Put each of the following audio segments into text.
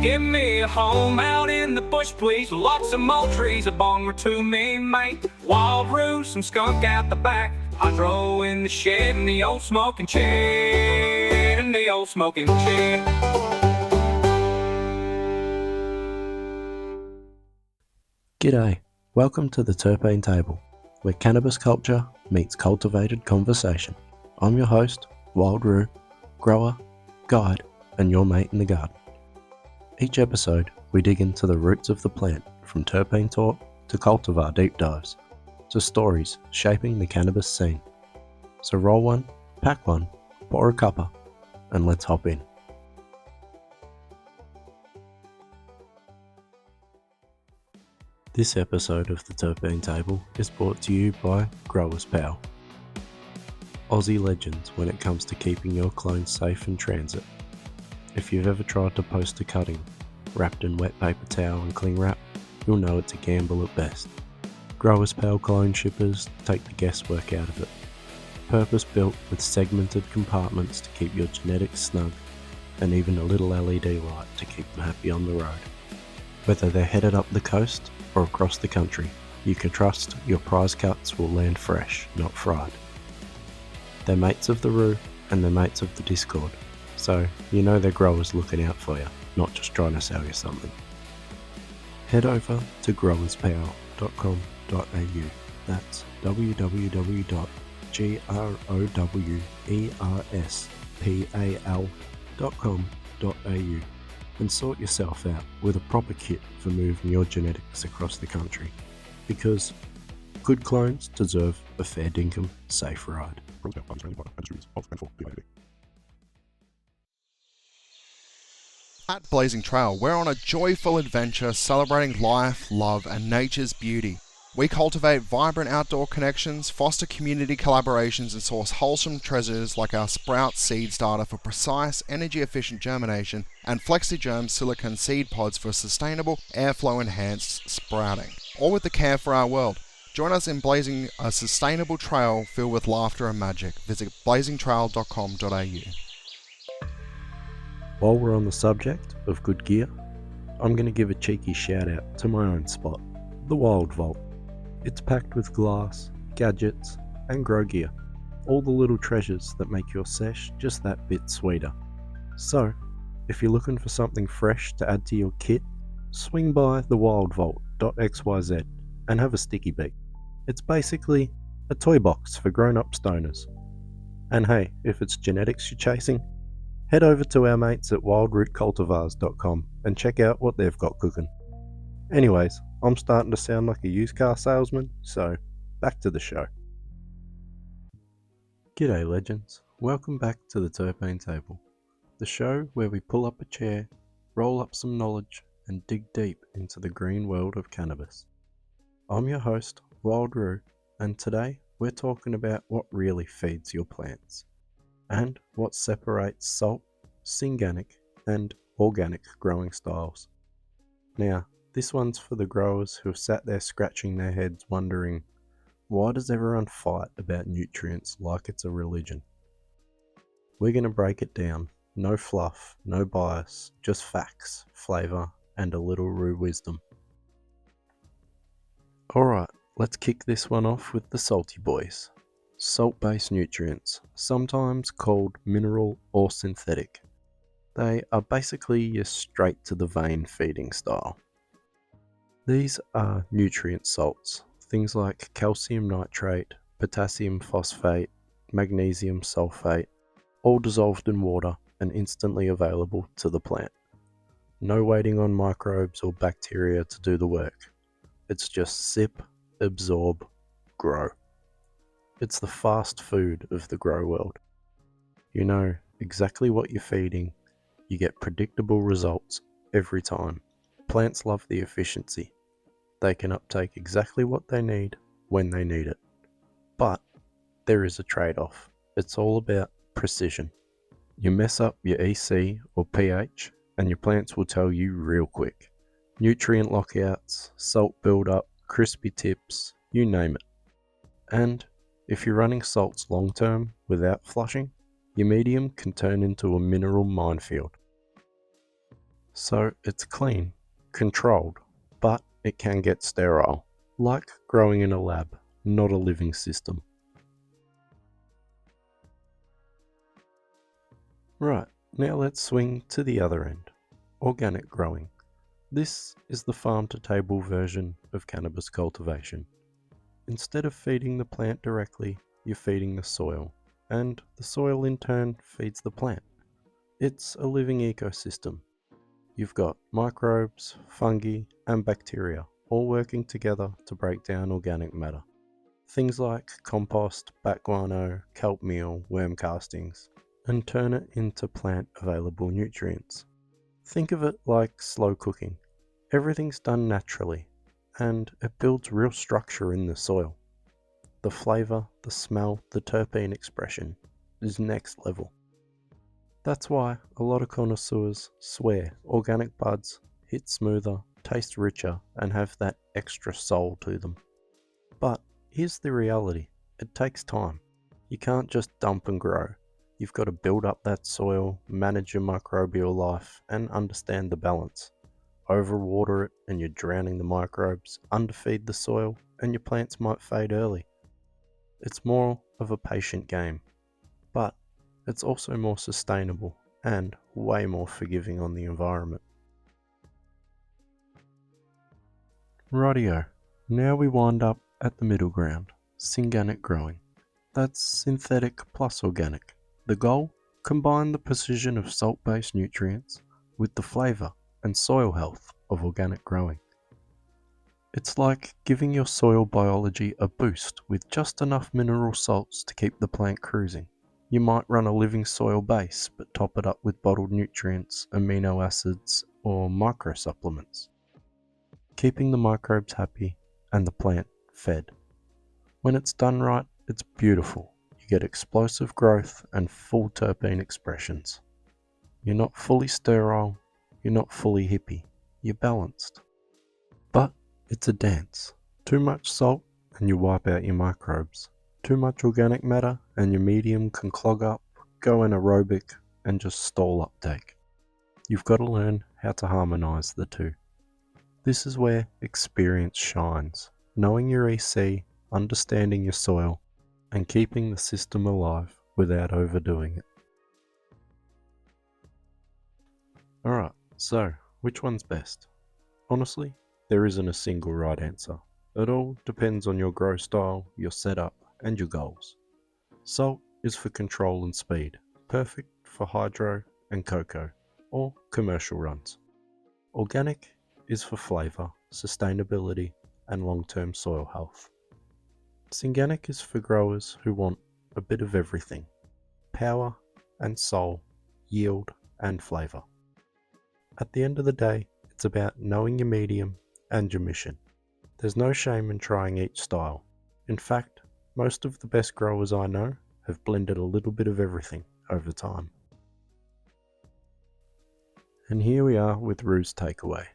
Give me a home out in the bush, please. Lots of more trees, a bong or two, me mate. Wild roost, some skunk out the back. Hydro in the shed, and the old smoking shed, and the old smoking shed. G'day, welcome to the Terpene Table, where cannabis culture meets cultivated conversation. I'm your host, Wild Roo, grower, guide, and your mate in the garden. Each episode, we dig into the roots of the plant, from terpene talk to cultivar deep dives, to stories shaping the cannabis scene. So roll one, pack one, pour a cuppa, and let's hop in. This episode of the Terpene Table is brought to you by Growers Pal. Aussie legends when it comes to keeping your clones safe in transit. If you've ever tried to post a cutting, wrapped in wet paper towel and cling wrap, you'll know it's a gamble at best. Growers Pal clone shippers take the guesswork out of it. Purpose built with segmented compartments to keep your genetics snug, and even a little LED light to keep them happy on the road. Whether they're headed up the coast or across the country, you can trust your prize cuts will land fresh, not fried. They're mates of the Roo and they're mates of the Discord, so you know their growers looking out for you, not just trying to sell you something. Head over to growerspal.com.au. That's www.growerspal.com.au and sort yourself out with a proper kit for moving your genetics across the country, because good clones deserve a fair dinkum safe ride. At Blazing Trail, we're on a joyful adventure celebrating life, love, and nature's beauty. We cultivate vibrant outdoor connections, foster community collaborations, and source wholesome treasures like our Sprout seed starter for precise, energy-efficient germination, and FlexiGerm silicone seed pods for sustainable, airflow-enhanced sprouting. All with the care for our world. Join us in blazing a sustainable trail filled with laughter and magic. Visit blazingtrail.com.au. While we're on the subject of good gear, I'm going to give a cheeky shout out to my own spot, the Wild Vault. It's packed with glass, gadgets, and grow gear, all the little treasures that make your sesh just that bit sweeter. So, if you're looking for something fresh to add to your kit, swing by thewildvault.xyz and have a sticky beak. It's basically a toy box for grown-up stoners. And hey, if it's genetics you're chasing, head over to our mates at wildrootcultivars.com and check out what they've got cooking. Anyways, I'm starting to sound like a used car salesman, so back to the show. G'day legends, welcome back to the Terpene Table, the show where we pull up a chair, roll up some knowledge, and dig deep into the green world of cannabis. I'm your host, Wild Roo, and today we're talking about what really feeds your plants, and what separates salt, Synganic, and organic growing styles. Now, this one's for the growers who have sat there scratching their heads wondering, why does everyone fight about nutrients like it's a religion? We're going to break it down. No fluff, no bias, just facts, flavour, and a little Roo wisdom. Alright, let's kick this one off with the salty boys. Salt-based nutrients, sometimes called mineral or synthetic. They are basically your straight-to-the-vein feeding style. These are nutrient salts, things like calcium nitrate, potassium phosphate, magnesium sulfate, all dissolved in water and instantly available to the plant. No waiting on microbes or bacteria to do the work. It's just sip, absorb, grow. It's the fast food of the grow world. You know exactly what you're feeding. You get predictable results every time. Plants love the efficiency. They can uptake exactly what they need when they need it. But there is a trade-off. It's all about precision. You mess up your EC or pH and your plants will tell you real quick. Nutrient lockouts, salt buildup, crispy tips, you name it. And if you're running salts long term without flushing, your medium can turn into a mineral minefield. So it's clean, controlled, but it can get sterile, like growing in a lab, not a living system. Right, now let's swing to the other end, organic growing. This is the farm-to-table version of cannabis cultivation. Instead of feeding the plant directly, you're feeding the soil, and the soil in turn feeds the plant. It's a living ecosystem. You've got microbes, fungi, and bacteria all working together to break down organic matter. Things like compost, bat guano, kelp meal, worm castings, and turn it into plant-available nutrients. Think of it like slow cooking. Everything's done naturally, and it builds real structure in the soil. The flavour, the smell, the terpene expression is next level. That's why a lot of connoisseurs swear organic buds hit smoother, taste richer, and have that extra soul to them. But here's the reality, it takes time. You can't just dump and grow. You've got to build up that soil, manage your microbial life, and understand the balance. Overwater it and you're drowning the microbes, underfeed the soil, and your plants might fade early. It's more of a patient game, but it's also more sustainable and way more forgiving on the environment. Rightio, now we wind up at the middle ground, Synganic growing. That's synthetic plus organic. The goal? Combine the precision of salt-based nutrients with the flavour and soil health of organic growing. It's like giving your soil biology a boost with just enough mineral salts to keep the plant cruising. You might run a living soil base, but top it up with bottled nutrients, amino acids, or micro supplements, keeping the microbes happy and the plant fed. When it's done right, it's beautiful. You get explosive growth and full terpene expressions. You're not fully sterile, you're not fully hippie, you're balanced. But it's a dance. Too much salt and you wipe out your microbes. Too much organic matter and your medium can clog up, go anaerobic, and just stall uptake. You've got to learn how to harmonise the two. This is where experience shines. Knowing your EC, understanding your soil, and keeping the system alive without overdoing it. Alright, so which one's best? Honestly, there isn't a single right answer. It all depends on your grow style, your setup, and your goals. Salt is for control and speed, perfect for hydro and cocoa, or commercial runs. Organic is for flavour, sustainability, and long-term soil health. Synganic is for growers who want a bit of everything, power and soul, yield and flavour. At the end of the day, it's about knowing your medium and your mission. There's no shame in trying each style. In fact, most of the best growers I know have blended a little bit of everything over time. And here we are with Rue's takeaway.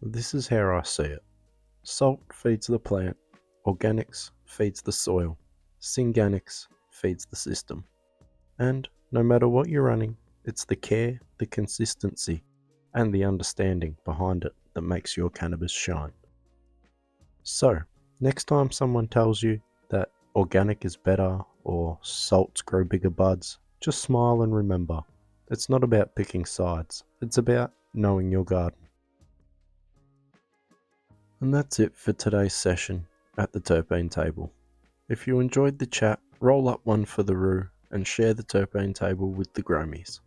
This is how I see it. Salt feeds the plant, organics feeds the soil, Synganics feeds the system. And no matter what you're running, it's the care, the consistency, and the understanding behind it that makes your cannabis shine. So, next time someone tells you that organic is better or salts grow bigger buds, just smile and remember, it's not about picking sides, it's about knowing your garden. And that's it for today's session at the Terpene Table. If you enjoyed the chat, roll up one for the Rue and share the Terpene Table with the Gromies.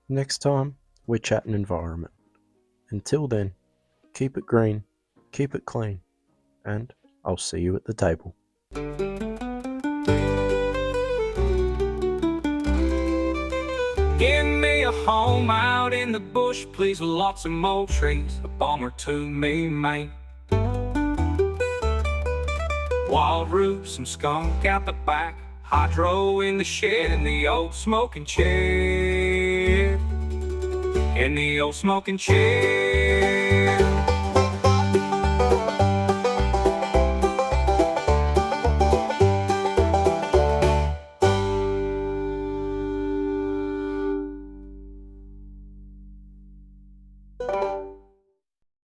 Next time, we're chatting environment. Until then, keep it green, keep it clean, and I'll see you at the table. Give me a home out in the bush, please, with lots of more trees, a bomb or two, me, mate. Wild roots, some skunk out the back, hydro in the shed, in the old smoking chair. In the old smoking chair.